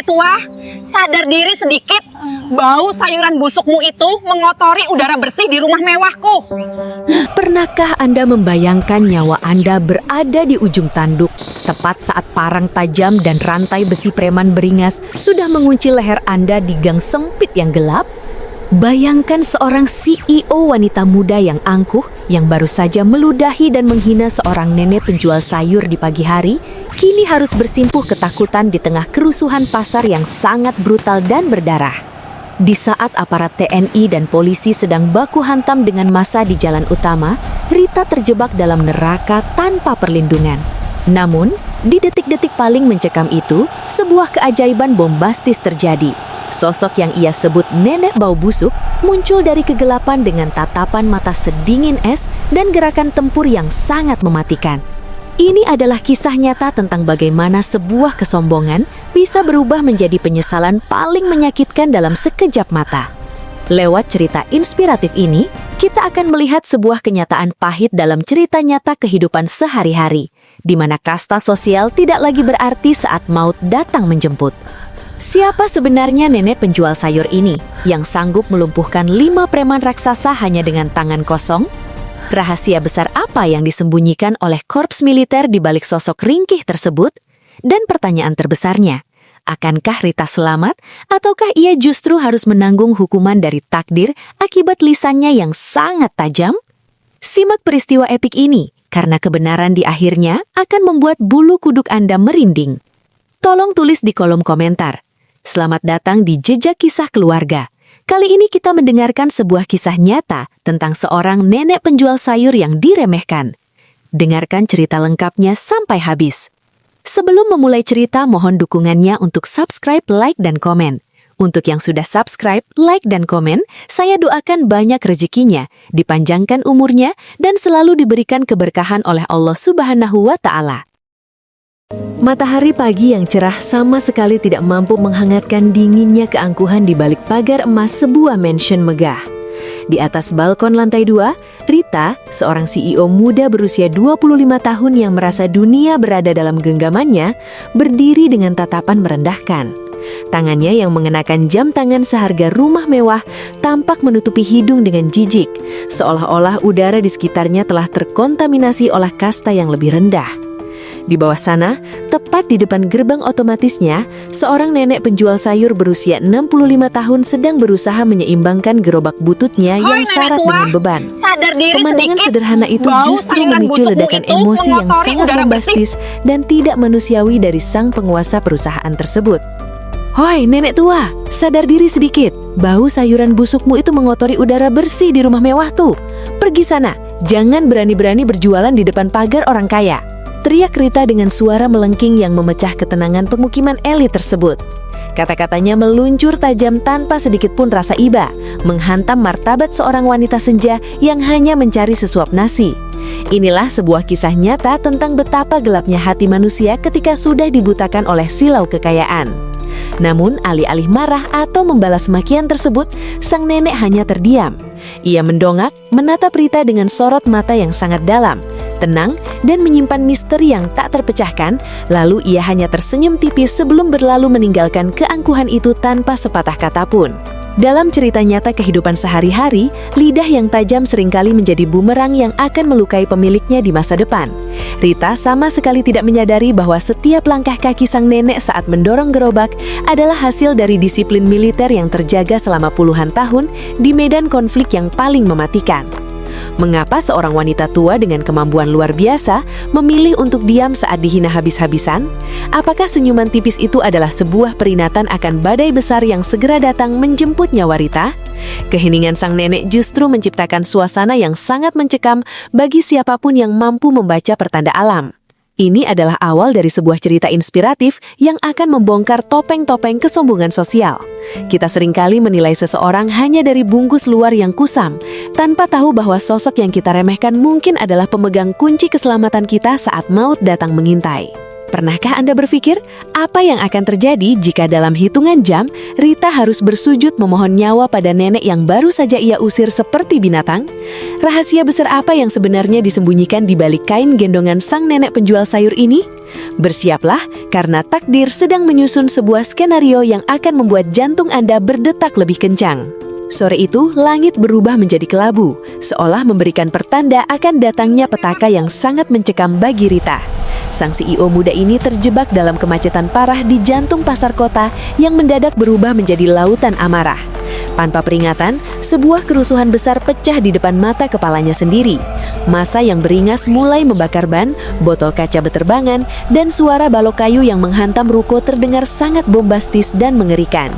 nenek tua, sadar diri sedikit. Bau sayuran busukmu itu mengotori udara bersih di rumah mewahku. Pernahkah Anda membayangkan nyawa Anda berada di ujung tanduk, tepat saat parang tajam dan rantai besi preman beringas sudah mengunci leher Anda di gang sempit yang gelap? Bayangkan seorang CEO wanita muda yang angkuh yang baru saja meludahi dan menghina seorang nenek penjual sayur di pagi hari, kini harus bersimpuh ketakutan di tengah kerusuhan pasar yang sangat brutal dan berdarah. Di saat aparat TNI dan polisi sedang baku hantam dengan massa di jalan utama, Rita terjebak dalam neraka tanpa perlindungan. Namun, di detik-detik paling mencekam itu, sebuah keajaiban bombastis terjadi. Sosok yang ia sebut nenek bau busuk muncul dari kegelapan dengan tatapan mata sedingin es dan gerakan tempur yang sangat mematikan. Ini adalah kisah nyata tentang bagaimana sebuah kesombongan bisa berubah menjadi penyesalan paling menyakitkan dalam sekejap mata. Lewat cerita inspiratif ini, kita akan melihat sebuah kenyataan pahit dalam cerita nyata kehidupan sehari-hari, di mana kasta sosial tidak lagi berarti saat maut datang menjemput. Siapa sebenarnya nenek penjual sayur ini yang sanggup melumpuhkan 5 preman raksasa hanya dengan tangan kosong? Rahasia besar apa yang disembunyikan oleh korps militer di balik sosok ringkih tersebut? Dan pertanyaan terbesarnya, akankah Rita selamat ataukah ia justru harus menanggung hukuman dari takdir akibat lisannya yang sangat tajam? Simak peristiwa epik ini, karena kebenaran di akhirnya akan membuat bulu kuduk Anda merinding. Tolong tulis di kolom komentar. Selamat datang di Jejak Kisah Keluarga. Kali ini kita mendengarkan sebuah kisah nyata tentang seorang nenek penjual sayur yang diremehkan. Dengarkan cerita lengkapnya sampai habis. Sebelum memulai cerita, mohon dukungannya untuk subscribe, like, dan komen. Untuk yang sudah subscribe, like, dan komen, saya doakan banyak rezekinya, dipanjangkan umurnya, dan selalu diberikan keberkahan oleh Allah Subhanahu wa Ta'ala. Matahari pagi yang cerah sama sekali tidak mampu menghangatkan dinginnya keangkuhan di balik pagar emas sebuah mansion megah. Di atas balkon lantai 2, Rita, seorang CEO muda berusia 25 tahun yang merasa dunia berada dalam genggamannya, berdiri dengan tatapan merendahkan. Tangannya yang mengenakan jam tangan seharga rumah mewah tampak menutupi hidung dengan jijik, seolah-olah udara di sekitarnya telah terkontaminasi oleh kasta yang lebih rendah. Di bawah sana, tepat di depan gerbang otomatisnya, seorang nenek penjual sayur berusia 65 tahun sedang berusaha menyeimbangkan gerobak bututnya yang syarat dengan beban. Pemandangan sederhana itu justru memicu ledakan emosi yang sangat bombastis dan tidak manusiawi dari sang penguasa perusahaan tersebut. Hoi, nenek tua, sadar diri sedikit. Bau sayuran busukmu itu mengotori udara bersih di rumah mewah tuh. Pergi sana, jangan berani-berani berjualan di depan pagar orang kaya. Teriak Rita dengan suara melengking yang memecah ketenangan pemukiman elit tersebut. Kata-katanya meluncur tajam tanpa sedikit pun rasa iba, menghantam martabat seorang wanita senja yang hanya mencari sesuap nasi. Inilah sebuah kisah nyata tentang betapa gelapnya hati manusia ketika sudah dibutakan oleh silau kekayaan. Namun, alih-alih marah atau membalas makian tersebut, sang nenek hanya terdiam. Ia mendongak, menatap Rita dengan sorot mata yang sangat dalam, tenang, dan menyimpan misteri yang tak terpecahkan, lalu ia hanya tersenyum tipis sebelum berlalu meninggalkan keangkuhan itu tanpa sepatah kata pun. Dalam cerita nyata kehidupan sehari-hari, lidah yang tajam seringkali menjadi bumerang yang akan melukai pemiliknya di masa depan. Rita sama sekali tidak menyadari bahwa setiap langkah kaki sang nenek saat mendorong gerobak adalah hasil dari disiplin militer yang terjaga selama puluhan tahun di medan konflik yang paling mematikan. Mengapa seorang wanita tua dengan kemampuan luar biasa memilih untuk diam saat dihina habis-habisan? Apakah senyuman tipis itu adalah sebuah peringatan akan badai besar yang segera datang menjemput nyawa Rita? Keheningan sang nenek justru menciptakan suasana yang sangat mencekam bagi siapapun yang mampu membaca pertanda alam. Ini adalah awal dari sebuah cerita inspiratif yang akan membongkar topeng-topeng kesombongan sosial. Kita seringkali menilai seseorang hanya dari bungkus luar yang kusam, tanpa tahu bahwa sosok yang kita remehkan mungkin adalah pemegang kunci keselamatan kita saat maut datang mengintai. Pernahkah Anda berpikir apa yang akan terjadi jika dalam hitungan jam Rita harus bersujud memohon nyawa pada nenek yang baru saja ia usir seperti binatang? Rahasia besar apa yang sebenarnya disembunyikan di balik kain gendongan sang nenek penjual sayur ini? Bersiaplah karena takdir sedang menyusun sebuah skenario yang akan membuat jantung Anda berdetak lebih kencang. Sore itu, langit berubah menjadi kelabu, seolah memberikan pertanda akan datangnya petaka yang sangat mencekam bagi Rita. Sang CEO muda ini terjebak dalam kemacetan parah di jantung pasar kota yang mendadak berubah menjadi lautan amarah. Tanpa peringatan, sebuah kerusuhan besar pecah di depan mata kepalanya sendiri. Massa yang beringas mulai membakar ban, botol kaca beterbangan, dan suara balok kayu yang menghantam ruko terdengar sangat bombastis dan mengerikan.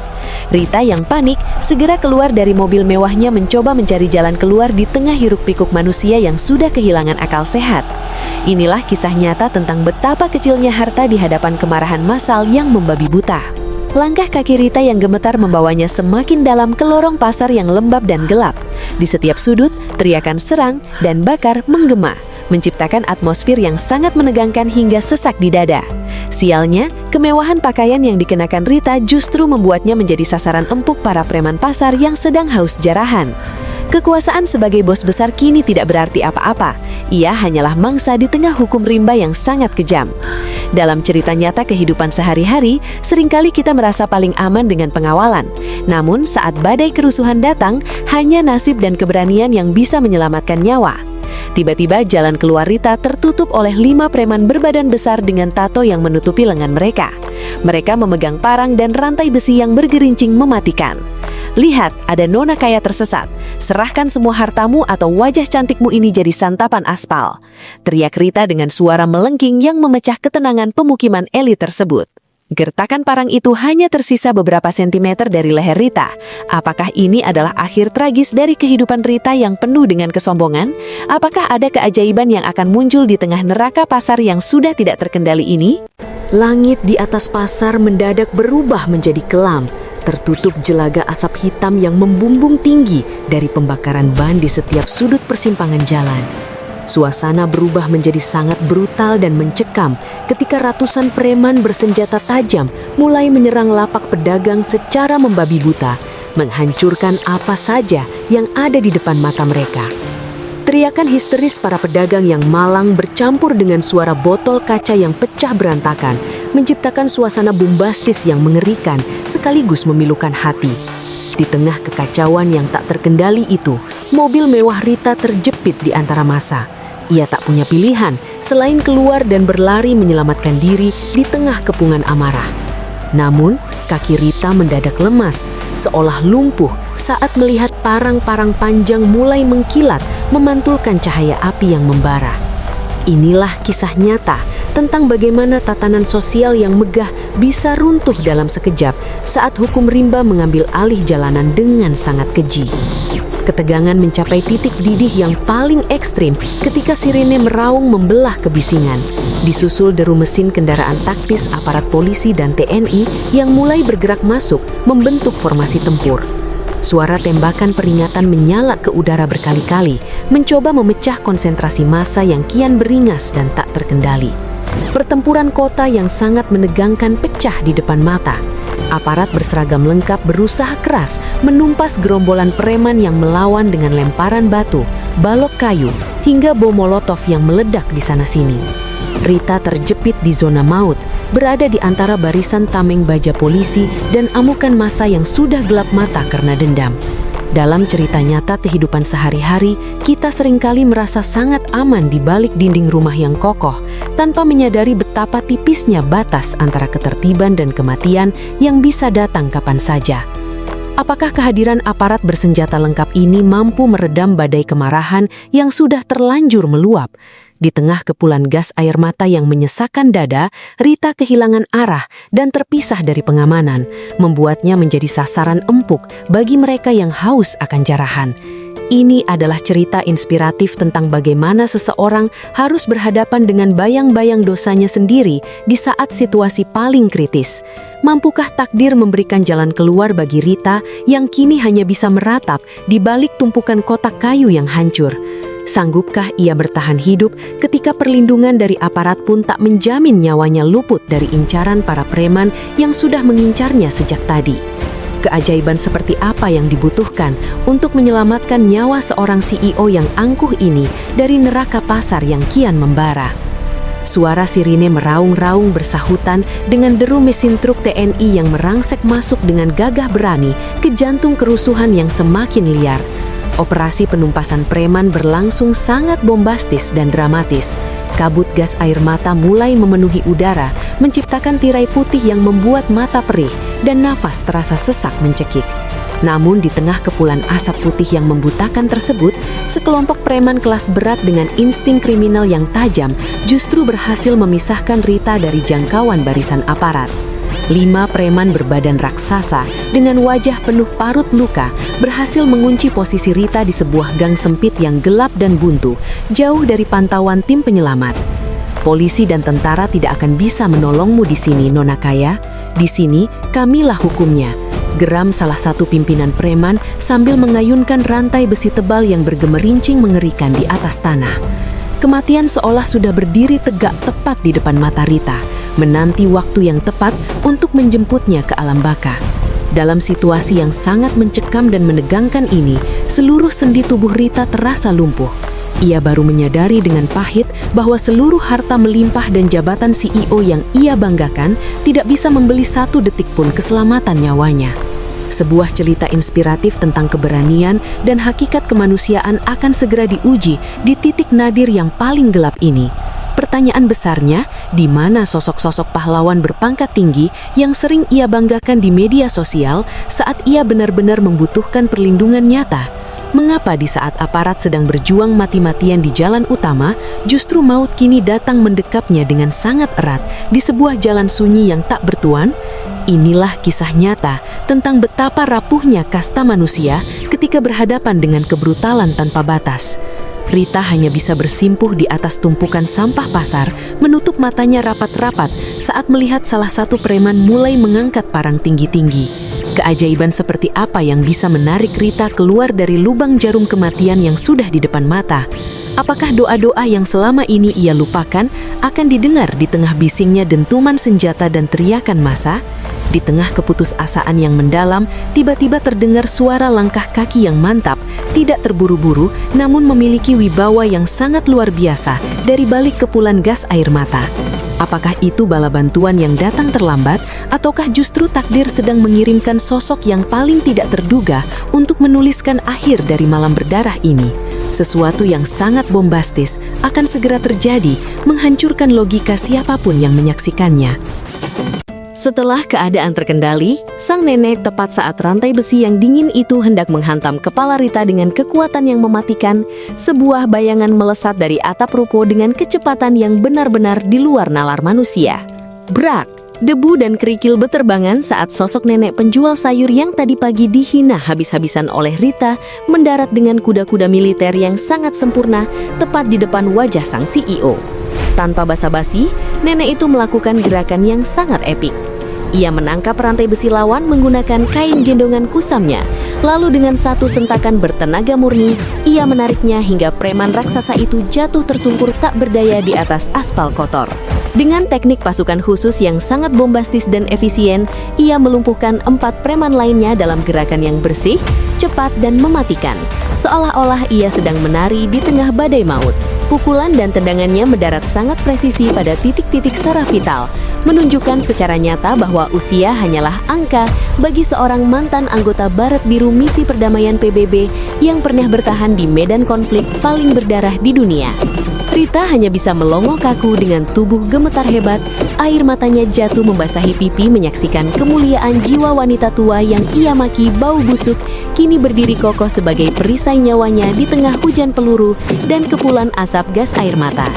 Rita yang panik segera keluar dari mobil mewahnya mencoba mencari jalan keluar di tengah hiruk-pikuk manusia yang sudah kehilangan akal sehat. Inilah kisah nyata tentang betapa kecilnya harta di hadapan kemarahan massal yang membabi buta. Langkah kaki Rita yang gemetar membawanya semakin dalam ke lorong pasar yang lembab dan gelap. Di setiap sudut, teriakan serang dan bakar menggema, menciptakan atmosfer yang sangat menegangkan hingga sesak di dada. Sialnya, kemewahan pakaian yang dikenakan Rita justru membuatnya menjadi sasaran empuk para preman pasar yang sedang haus jarahan. Kekuasaan sebagai bos besar kini tidak berarti apa-apa. Ia hanyalah mangsa di tengah hukum rimba yang sangat kejam. Dalam cerita nyata kehidupan sehari-hari, seringkali kita merasa paling aman dengan pengawalan. Namun saat badai kerusuhan datang, hanya nasib dan keberanian yang bisa menyelamatkan nyawa. Tiba-tiba jalan keluar Rita tertutup oleh 5 preman berbadan besar dengan tato yang menutupi lengan mereka. Mereka memegang parang dan rantai besi yang bergerincing mematikan. Lihat, ada nona kaya tersesat. Serahkan semua hartamu atau wajah cantikmu ini jadi santapan aspal. Teriak Rita dengan suara melengking yang memecah ketenangan pemukiman elit tersebut. Gertakan parang itu hanya tersisa beberapa sentimeter dari leher Rita. Apakah ini adalah akhir tragis dari kehidupan Rita yang penuh dengan kesombongan? Apakah ada keajaiban yang akan muncul di tengah neraka pasar yang sudah tidak terkendali ini? Langit di atas pasar mendadak berubah menjadi kelam. Tertutup jelaga asap hitam yang membumbung tinggi dari pembakaran ban di setiap sudut persimpangan jalan. Suasana berubah menjadi sangat brutal dan mencekam ketika ratusan preman bersenjata tajam mulai menyerang lapak pedagang secara membabi buta, menghancurkan apa saja yang ada di depan mata mereka. Teriakan histeris para pedagang yang malang bercampur dengan suara botol kaca yang pecah berantakan, menciptakan suasana bombastis yang mengerikan sekaligus memilukan hati. Di tengah kekacauan yang tak terkendali itu, mobil mewah Rita terjepit di antara massa. Ia tak punya pilihan selain keluar dan berlari menyelamatkan diri di tengah kepungan amarah. Namun, kaki Rita mendadak lemas, seolah lumpuh saat melihat parang-parang panjang mulai mengkilat, memantulkan cahaya api yang membara. Inilah kisah nyata tentang bagaimana tatanan sosial yang megah bisa runtuh dalam sekejap saat hukum rimba mengambil alih jalanan dengan sangat keji. Ketegangan mencapai titik didih yang paling ekstrim ketika sirene meraung membelah kebisingan. Disusul deru mesin kendaraan taktis aparat polisi dan TNI yang mulai bergerak masuk membentuk formasi tempur. Suara tembakan peringatan menyala ke udara berkali-kali, mencoba memecah konsentrasi massa yang kian beringas dan tak terkendali. Pertempuran kota yang sangat menegangkan pecah di depan mata. Aparat berseragam lengkap berusaha keras menumpas gerombolan preman yang melawan dengan lemparan batu, balok kayu, hingga bom molotov yang meledak di sana-sini. Rita terjepit di zona maut, berada di antara barisan tameng baja polisi dan amukan massa yang sudah gelap mata karena dendam. Dalam cerita nyata kehidupan sehari-hari, kita seringkali merasa sangat aman di balik dinding rumah yang kokoh, tanpa menyadari betapa tipisnya batas antara ketertiban dan kematian yang bisa datang kapan saja. Apakah kehadiran aparat bersenjata lengkap ini mampu meredam badai kemarahan yang sudah terlanjur meluap? Di tengah kepulan gas air mata yang menyesakkan dada, Rita kehilangan arah dan terpisah dari pengamanan, membuatnya menjadi sasaran empuk bagi mereka yang haus akan jarahan. Ini adalah cerita inspiratif tentang bagaimana seseorang harus berhadapan dengan bayang-bayang dosanya sendiri di saat situasi paling kritis. Mampukah takdir memberikan jalan keluar bagi Rita yang kini hanya bisa meratap di balik tumpukan kotak kayu yang hancur? Sanggupkah ia bertahan hidup ketika perlindungan dari aparat pun tak menjamin nyawanya luput dari incaran para preman yang sudah mengincarnya sejak tadi? Keajaiban seperti apa yang dibutuhkan untuk menyelamatkan nyawa seorang CEO yang angkuh ini dari neraka pasar yang kian membara? Suara sirine meraung-raung bersahutan dengan deru mesin truk TNI yang merangsek masuk dengan gagah berani ke jantung kerusuhan yang semakin liar. Operasi penumpasan preman berlangsung sangat bombastis dan dramatis. Kabut gas air mata mulai memenuhi udara, menciptakan tirai putih yang membuat mata perih dan nafas terasa sesak mencekik. Namun di tengah kepulan asap putih yang membutakan tersebut, sekelompok preman kelas berat dengan insting kriminal yang tajam justru berhasil memisahkan Rita dari jangkauan barisan aparat. 5 preman berbadan raksasa dengan wajah penuh parut luka berhasil mengunci posisi Rita di sebuah gang sempit yang gelap dan buntu, jauh dari pantauan tim penyelamat. Polisi dan tentara tidak akan bisa menolongmu di sini, Nona Kaya. Di sini, kamilah hukumnya. Geram salah satu pimpinan preman sambil mengayunkan rantai besi tebal yang bergemerincing mengerikan di atas tanah. Kematian seolah sudah berdiri tegak tepat di depan mata Rita, menanti waktu yang tepat untuk menjemputnya ke alam baka. Dalam situasi yang sangat mencekam dan menegangkan ini, seluruh sendi tubuh Rita terasa lumpuh. Ia baru menyadari dengan pahit bahwa seluruh harta melimpah dan jabatan CEO yang ia banggakan tidak bisa membeli 1 detik pun keselamatan nyawanya. Sebuah cerita inspiratif tentang keberanian dan hakikat kemanusiaan akan segera diuji di titik nadir yang paling gelap ini. Pertanyaan besarnya, di mana sosok-sosok pahlawan berpangkat tinggi yang sering ia banggakan di media sosial saat ia benar-benar membutuhkan perlindungan nyata? Mengapa di saat aparat sedang berjuang mati-matian di jalan utama, justru maut kini datang mendekapnya dengan sangat erat di sebuah jalan sunyi yang tak bertuan? Inilah kisah nyata tentang betapa rapuhnya kasta manusia ketika berhadapan dengan kebrutalan tanpa batas. Rita hanya bisa bersimpuh di atas tumpukan sampah pasar, menutup matanya rapat-rapat saat melihat salah satu preman mulai mengangkat parang tinggi-tinggi. Keajaiban seperti apa yang bisa menarik Rita keluar dari lubang jarum kematian yang sudah di depan mata? Apakah doa-doa yang selama ini ia lupakan akan didengar di tengah bisingnya dentuman senjata dan teriakan massa? Di tengah keputusasaan yang mendalam, tiba-tiba terdengar suara langkah kaki yang mantap, tidak terburu-buru, namun memiliki wibawa yang sangat luar biasa dari balik kepulan gas air mata. Apakah itu bala bantuan yang datang terlambat, ataukah justru takdir sedang mengirimkan sosok yang paling tidak terduga untuk menuliskan akhir dari malam berdarah ini? Sesuatu yang sangat bombastis akan segera terjadi, menghancurkan logika siapapun yang menyaksikannya. Setelah keadaan terkendali, sang nenek tepat saat rantai besi yang dingin itu hendak menghantam kepala Rita dengan kekuatan yang mematikan, sebuah bayangan melesat dari atap ruko dengan kecepatan yang benar-benar di luar nalar manusia. Brak! Debu dan kerikil beterbangan saat sosok nenek penjual sayur yang tadi pagi dihina habis-habisan oleh Rita mendarat dengan kuda-kuda militer yang sangat sempurna tepat di depan wajah sang CEO. Tanpa basa-basi, nenek itu melakukan gerakan yang sangat epik. Ia menangkap rantai besi lawan menggunakan kain gendongan kusamnya. Lalu dengan satu sentakan bertenaga murni, ia menariknya hingga preman raksasa itu jatuh tersungkur tak berdaya di atas aspal kotor. Dengan teknik pasukan khusus yang sangat bombastis dan efisien, ia melumpuhkan 4 preman lainnya dalam gerakan yang bersih, cepat dan mematikan. Seolah-olah ia sedang menari di tengah badai maut. Pukulan dan tendangannya mendarat sangat presisi pada titik-titik saraf vital, menunjukkan secara nyata bahwa usia hanyalah angka bagi seorang mantan anggota Baret Biru Misi Perdamaian PBB yang pernah bertahan di medan konflik paling berdarah di dunia. Rita hanya bisa melongo kaku dengan tubuh gemetar hebat, air matanya jatuh membasahi pipi menyaksikan kemuliaan jiwa wanita tua yang ia maki bau busuk, kini berdiri kokoh sebagai perisai nyawanya di tengah hujan peluru dan kepulan asap gas air mata.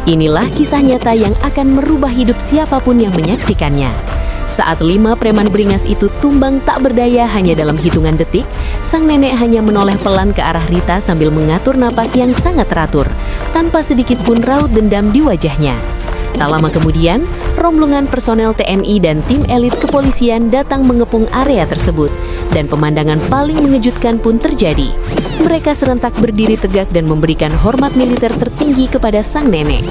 Inilah kisah nyata yang akan merubah hidup siapapun yang menyaksikannya. Saat 5 preman beringas itu tumbang tak berdaya hanya dalam hitungan detik, sang nenek hanya menoleh pelan ke arah Rita sambil mengatur napas yang sangat teratur, tanpa sedikit pun raut dendam di wajahnya. Tak lama kemudian, rombongan personel TNI dan tim elit kepolisian datang mengepung area tersebut, dan pemandangan paling mengejutkan pun terjadi. Mereka serentak berdiri tegak dan memberikan hormat militer tertinggi kepada sang nenek.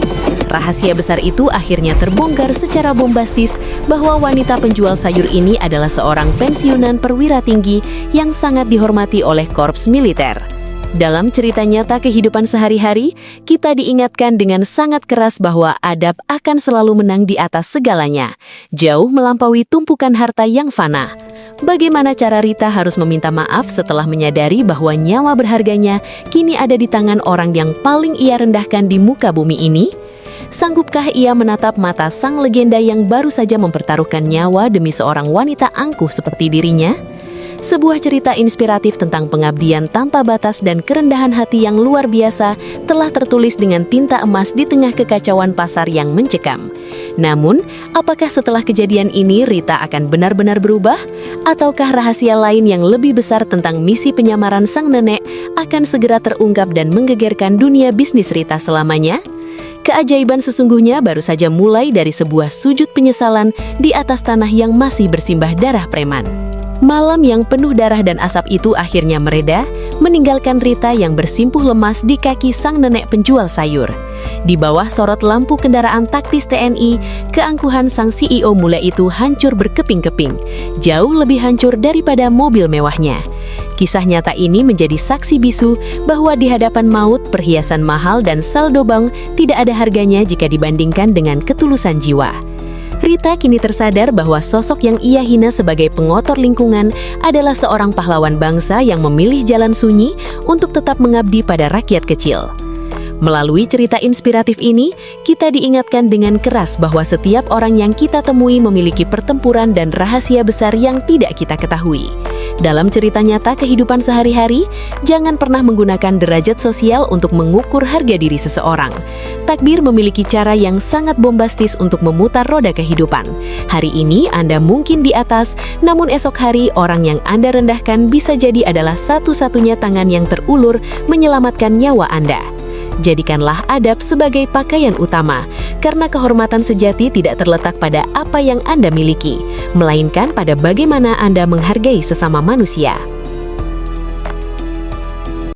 Rahasia besar itu akhirnya terbongkar secara bombastis bahwa wanita penjual sayur ini adalah seorang pensiunan perwira tinggi yang sangat dihormati oleh korps militer. Dalam cerita nyata kehidupan sehari-hari, kita diingatkan dengan sangat keras bahwa adab akan selalu menang di atas segalanya, jauh melampaui tumpukan harta yang fana. Bagaimana cara Rita harus meminta maaf setelah menyadari bahwa nyawa berharganya kini ada di tangan orang yang paling ia rendahkan di muka bumi ini? Sanggupkah ia menatap mata sang legenda yang baru saja mempertaruhkan nyawa demi seorang wanita angkuh seperti dirinya? Sebuah cerita inspiratif tentang pengabdian tanpa batas dan kerendahan hati yang luar biasa telah tertulis dengan tinta emas di tengah kekacauan pasar yang mencekam. Namun, apakah setelah kejadian ini Rita akan benar-benar berubah? Ataukah rahasia lain yang lebih besar tentang misi penyamaran sang nenek akan segera terungkap dan menggegerkan dunia bisnis Rita selamanya? Keajaiban sesungguhnya baru saja mulai dari sebuah sujud penyesalan di atas tanah yang masih bersimbah darah preman. Malam yang penuh darah dan asap itu akhirnya mereda, meninggalkan Rita yang bersimpuh lemas di kaki sang nenek penjual sayur. Di bawah sorot lampu kendaraan taktis TNI, keangkuhan sang CEO muda itu hancur berkeping-keping, jauh lebih hancur daripada mobil mewahnya. Kisah nyata ini menjadi saksi bisu bahwa di hadapan maut, perhiasan mahal dan saldo bank tidak ada harganya jika dibandingkan dengan ketulusan jiwa. Rita kini tersadar bahwa sosok yang ia hina sebagai pengotor lingkungan adalah seorang pahlawan bangsa yang memilih jalan sunyi untuk tetap mengabdi pada rakyat kecil. Melalui cerita inspiratif ini, kita diingatkan dengan keras bahwa setiap orang yang kita temui memiliki pertempuran dan rahasia besar yang tidak kita ketahui. Dalam cerita nyata kehidupan sehari-hari, jangan pernah menggunakan derajat sosial untuk mengukur harga diri seseorang. Takbir memiliki cara yang sangat bombastis untuk memutar roda kehidupan. Hari ini Anda mungkin di atas, namun esok hari orang yang Anda rendahkan bisa jadi adalah satu-satunya tangan yang terulur menyelamatkan nyawa Anda. Jadikanlah adab sebagai pakaian utama, karena kehormatan sejati tidak terletak pada apa yang Anda miliki, melainkan pada bagaimana Anda menghargai sesama manusia.